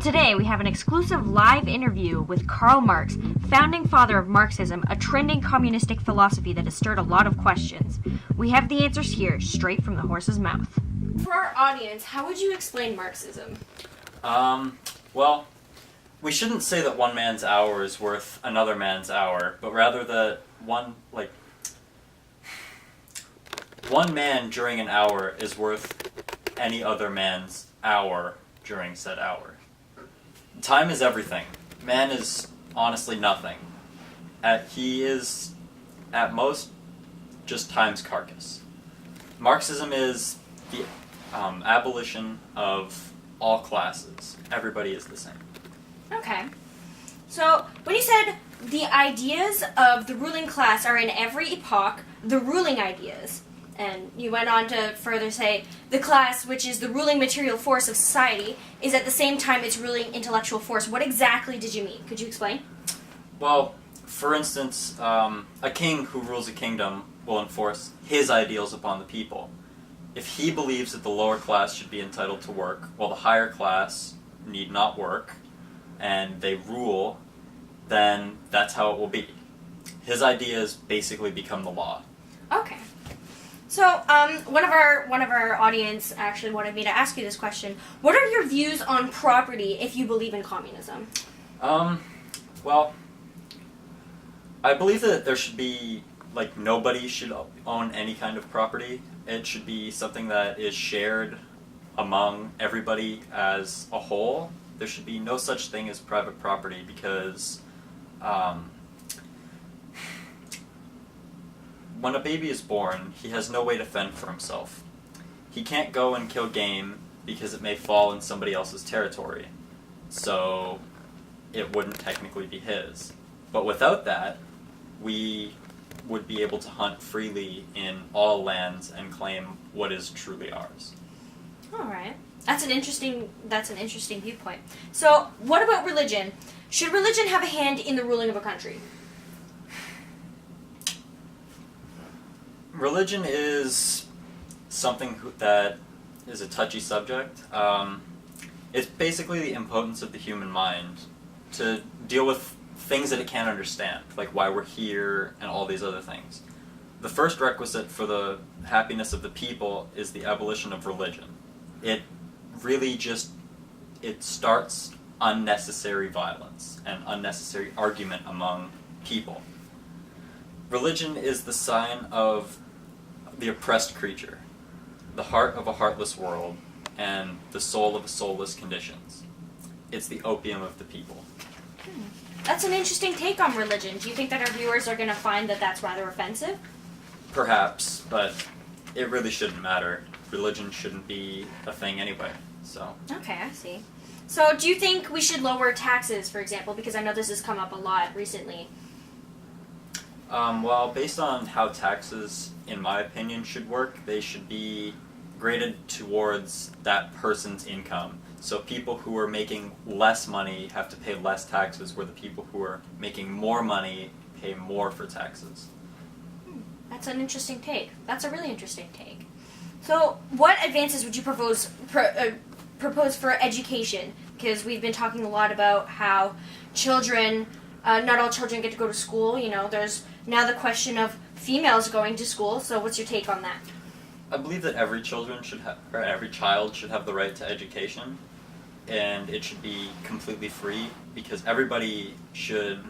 Today, we have an exclusive live interview with Karl Marx, founding father of Marxism, a trending communistic philosophy that has stirred a lot of questions. We have the answers here, straight from the horse's mouth. For our audience, how would you explain Marxism? Well, we shouldn't say that one man's hour is worth another man's hour, but rather that one man during an hour is worth any other man's hour during said hour. Time is everything. Man is honestly nothing. He is, at most, just time's carcass. Marxism is the abolition of all classes. Everybody is the same. Okay. So, when you said the ideas of the ruling class are in every epoch the ruling ideas, and you went on to further say the class, which is the ruling material force of society, is at the same time its ruling intellectual force. What exactly did you mean? Could you explain? Well, for instance, a king who rules a kingdom will enforce his ideals upon the people. If he believes that the lower class should be entitled to work, while the higher class need not work, and they rule, then that's how it will be. His ideas basically become the law. Okay. So, one of our audience actually wanted me to ask you this question. What are your views on property if you believe in communism? Well, I believe that there should be, nobody should own any kind of property. It should be something that is shared among everybody as a whole. There should be no such thing as private property because when a baby is born, he has no way to fend for himself. He can't go and kill game because it may fall in somebody else's territory. So it wouldn't technically be his. But without that, we would be able to hunt freely in all lands and claim what is truly ours. All right. That's an interesting viewpoint. So, what about religion? Should religion have a hand in the ruling of a country? Religion is something that is a touchy subject. It's basically the impotence of the human mind to deal with things that it can't understand, like why we're here and all these other things. The first requisite for the happiness of the people is the abolition of religion. It really it starts unnecessary violence and unnecessary argument among people. Religion is the sign of the oppressed creature, the heart of a heartless world, and the soul of soulless conditions. It's the opium of the people. That's an interesting take on religion. Do you think that our viewers are going to find that that's rather offensive? Perhaps, but it really shouldn't matter. Religion shouldn't be a thing anyway, so. Okay, I see. So, do you think we should lower taxes, for example? Because I know this has come up a lot recently. Well, based on how taxes, in my opinion, should work, they should be graded towards that person's income. So people who are making less money have to pay less taxes, where the people who are making more money pay more for taxes. That's an interesting take. That's a really interesting take. So, what advances would you propose for education? Because we've been talking a lot about how children, not all children get to go to school. You know, there's now the question of females going to school. So, what's your take on that? I believe that every child should have the right to education, and it should be completely free because everybody should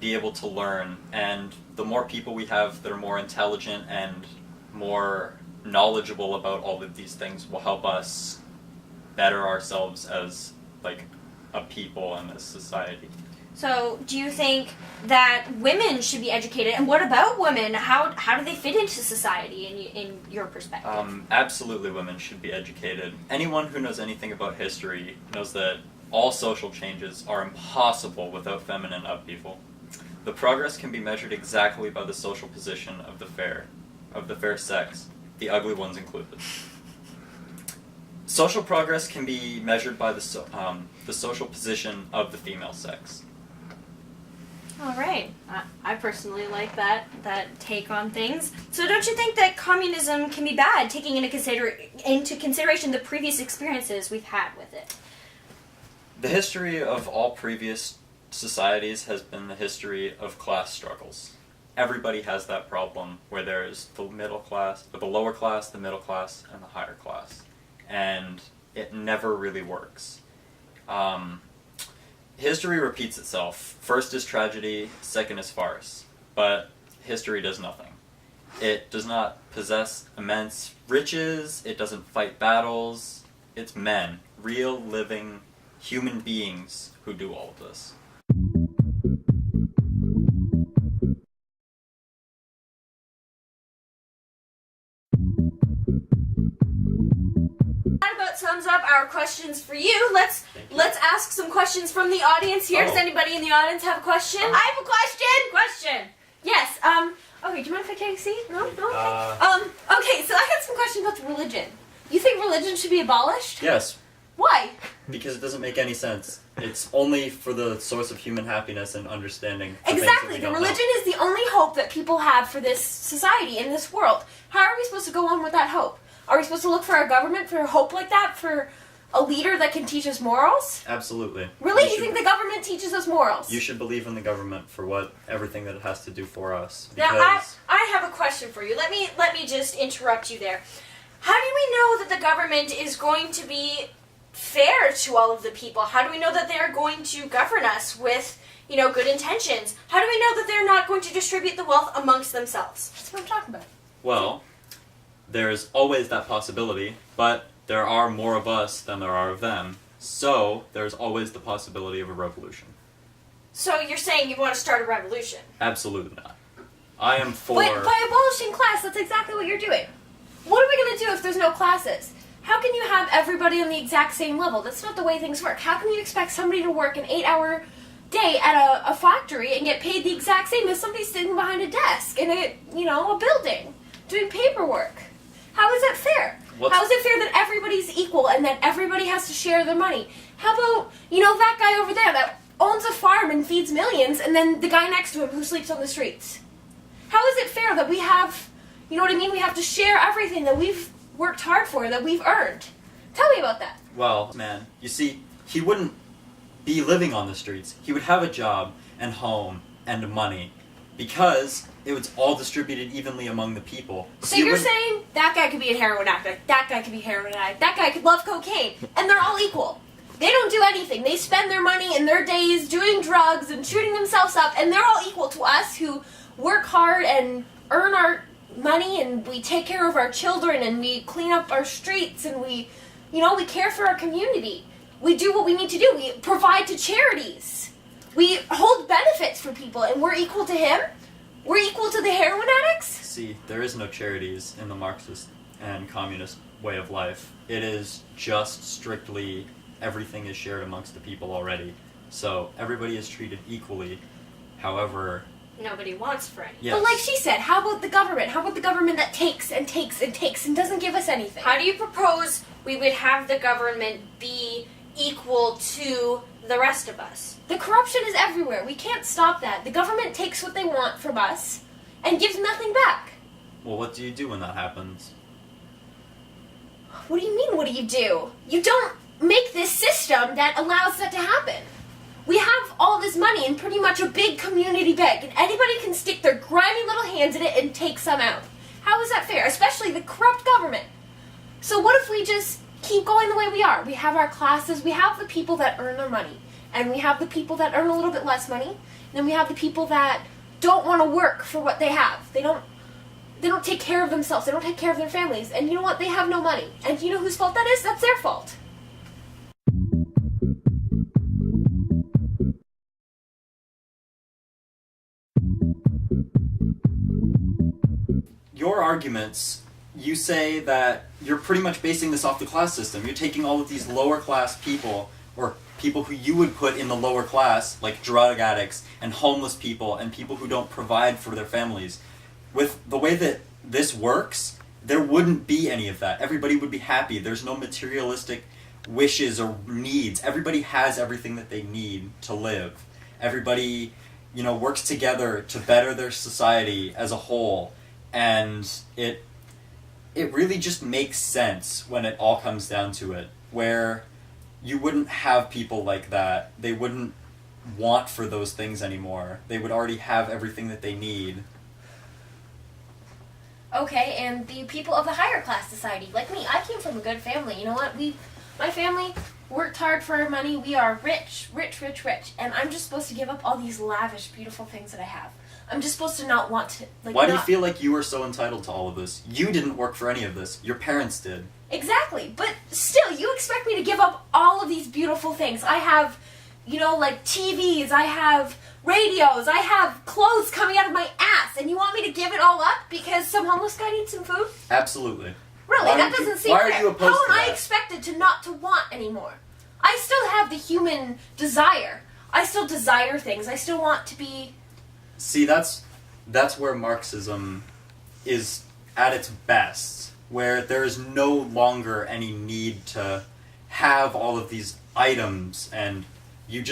be able to learn. And the more people we have that are more intelligent and more knowledgeable about all of these things will help us better ourselves as a people and a society. So, do you think that women should be educated? And what about women? How do they fit into society in your perspective? Absolutely, women should be educated. Anyone who knows anything about history knows that all social changes are impossible without feminine upheaval. The progress can be measured exactly by the social position of the fair sex, the ugly ones included. Social progress can be measured by the social position of the female sex. All right. I personally like that take on things. So don't you think that communism can be bad, taking into consideration the previous experiences we've had with it? The history of all previous societies has been the history of class struggles. Everybody has that problem where there's the middle class, or the lower class, the middle class, and the higher class. And it never really works. History repeats itself. First is tragedy, second is farce. But history does nothing. It does not possess immense riches, it doesn't fight battles. It's men, real, living, human beings who do all of this. That about sums up our questions for you. Let's ask some questions from the audience here. Does anybody in the audience have a question? I have a question! Question. Yes. Okay, do you mind if I take a seat? No? Okay. Okay, so I had some questions about religion. You think religion should be abolished? Yes, Why? because it doesn't make any sense. It's only for the source of human happiness and understanding. Exactly. The religion is the only hope that people have for this society, in this world. How are we supposed to go on with that hope? Are we supposed to look for our government for hope like that? For a leader that can teach us morals? Absolutely. Really? You think the government teaches us morals? You should believe in the government for everything that it has to do for us. Now, I have a question for you. Let me just interrupt you there. How do we know that the government is going to be fair to all of the people? How do we know that they're going to govern us with, good intentions? How do we know that they're not going to distribute the wealth amongst themselves? That's what I'm talking about. Well, there's always that possibility, but there are more of us than there are of them, so there's always the possibility of a revolution. So you're saying you want to start a revolution? Absolutely not. I am for... By abolishing class, that's exactly what you're doing. What are we going to do if there's no classes? How can you have everybody on the exact same level? That's not the way things work. How can you expect somebody to work an 8-hour day at a factory and get paid the exact same as somebody sitting behind a desk in a building doing paperwork? How is that fair? How is it fair that everybody's equal and that everybody has to share their money? How about, that guy over there that owns a farm and feeds millions, and then the guy next to him who sleeps on the streets? How is it fair that we have, we have to share everything that we've worked hard for, that we've earned? Tell me about that. Well, man, you see, he wouldn't be living on the streets. He would have a job and home and money because it was all distributed evenly among the people. So you're saying that guy could be a heroin addict, that guy could be a heroin addict, that guy could love cocaine, and they're all equal. They don't do anything. They spend their money and their days doing drugs and shooting themselves up, and they're all equal to us who work hard and earn our money, and we take care of our children, and we clean up our streets, and we care for our community. We do what we need to do. We provide to charities. We hold benefits for people, and we're equal to him? We're equal to the heroin addicts? See, there is no charities in the Marxist and communist way of life. It is just strictly everything is shared amongst the people already. So everybody is treated equally. However... Nobody wants for any. Yes. But like she said, how about the government? How about the government that takes and takes and takes and doesn't give us anything? How do you propose we would have the government be equal to the rest of us? The corruption is everywhere. We can't stop that. The government takes what they want from us and gives nothing back. Well, what do you do when that happens? What do you mean, what do you do? You don't make this system that allows that to happen. We have all this money in pretty much a big community bank, and anybody can stick their grimy little hands in it and take some out. How is that fair? Especially the corrupt government. So what if we just keep going the way we are? We have our classes, we have the people that earn their money, and we have the people that earn a little bit less money, and then we have the people that don't want to work for what they have. They don't take care of themselves, they don't take care of their families, and you know what? They have no money. And you know whose fault that is? That's their fault. Your arguments, you say that you're pretty much basing this off the class system. You're taking all of these lower class people, or people who you would put in the lower class, like drug addicts and homeless people and people who don't provide for their families. With the way that this works, there wouldn't be any of that. Everybody would be happy. There's no materialistic wishes or needs. Everybody has everything that they need to live. Everybody, works together to better their society as a whole. And it really just makes sense when it all comes down to it, where you wouldn't have people like that. They wouldn't want for those things anymore. They would already have everything that they need. Okay, and the people of the higher class society, like me, I came from a good family. You know what? My family worked hard for our money. We are rich, rich, rich, rich. And I'm just supposed to give up all these lavish, beautiful things that I have. I'm just supposed to not want to, like, Why do you feel like you are so entitled to all of this? You didn't work for any of this. Your parents did. Exactly, but still, you expect me to give up all of these beautiful things. I have, like TVs, I have radios, I have clothes coming out of my ass, and you want me to give it all up because some homeless guy needs some food? Absolutely. Really, that doesn't seem fair. Why are you opposed How to am that? I expected to not to want anymore? I still have the human desire. I still desire things. I still want to be... See, that's where Marxism is at its best, where there is no longer any need to have all of these items, and you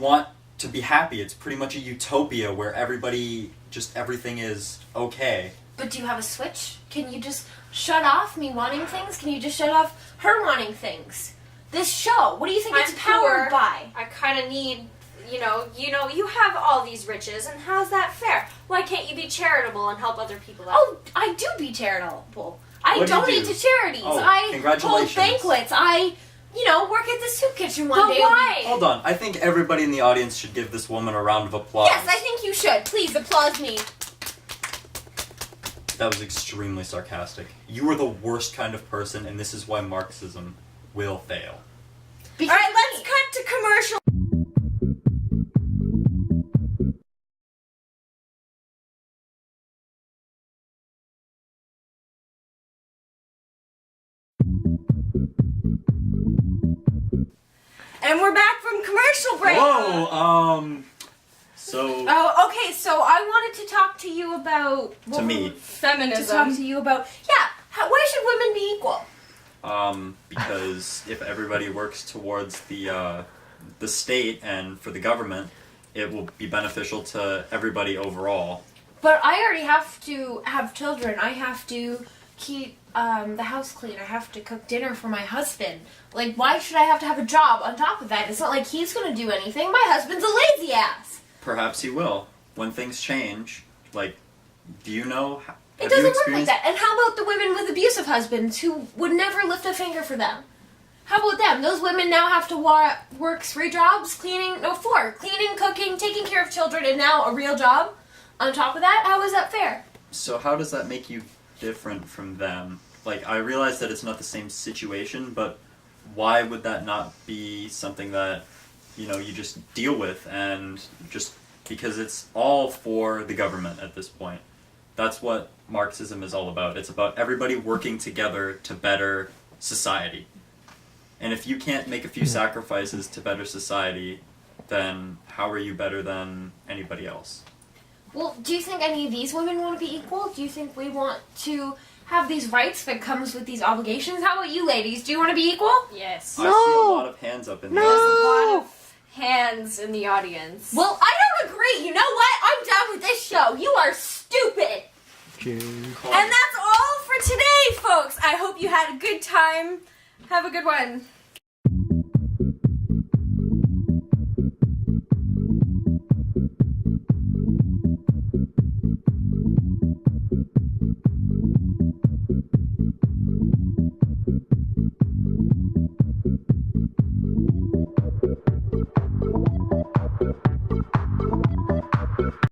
want to be happy. It's pretty much a utopia where everything is okay. But do you have a switch? Can you just shut off me wanting things? Can you just shut off her wanting things? This show, what do you think it's powered by? I kind of need, you have all these riches, and how's that fair? Why can't you be charitable and help other people out? Oh, I do be charitable. I What do you donate do? to charities. Oh, I hold congratulations. banquets. I, work at the soup kitchen one But day. why? Hold on, I think everybody in the audience should give this woman a round of applause. Yes, I think you should. Please applaud me. That was extremely sarcastic. You are the worst kind of person, and this is why Marxism will fail. Because All right, let's cut to commercial. And we're back from commercial break. Whoa, so... Oh, okay, so I wanted to talk to you about... To me. Feminism. To talk to you about... Yeah, why should women be equal? Because if everybody works towards the state and for the government, it will be beneficial to everybody overall. But I already have to have children. I have to keep the house clean. I have to cook dinner for my husband. Like, why should I have to have a job on top of that? It's not like he's going to do anything. My husband's a lazy ass. Perhaps he will. When things change, like, do you know... It doesn't work like that. And how about the women with abusive husbands who would never lift a finger for them? How about them? Those women now have to work 3 jobs, 4. Cleaning, cooking, taking care of children, and now a real job on top of that? How is that fair? So how does that make you different from them? Like, I realize that it's not the same situation, but why would that not be something that, you just deal with, and just because it's all for the government at this point? That's what Marxism is all about. It's about everybody working together to better society. And if you can't make a few sacrifices to better society, then how are you better than anybody else? Well, do you think any of these women want to be equal? Do you think we want to have these rights that comes with these obligations? How about you ladies? Do you want to be equal? Yes. I see a lot of hands up in There's there. a lot of hands in the audience. Well, I don't agree. You know what? I'm done with this show. You are stupid. And that's all for today, folks. I hope you had a good time. Have a good one.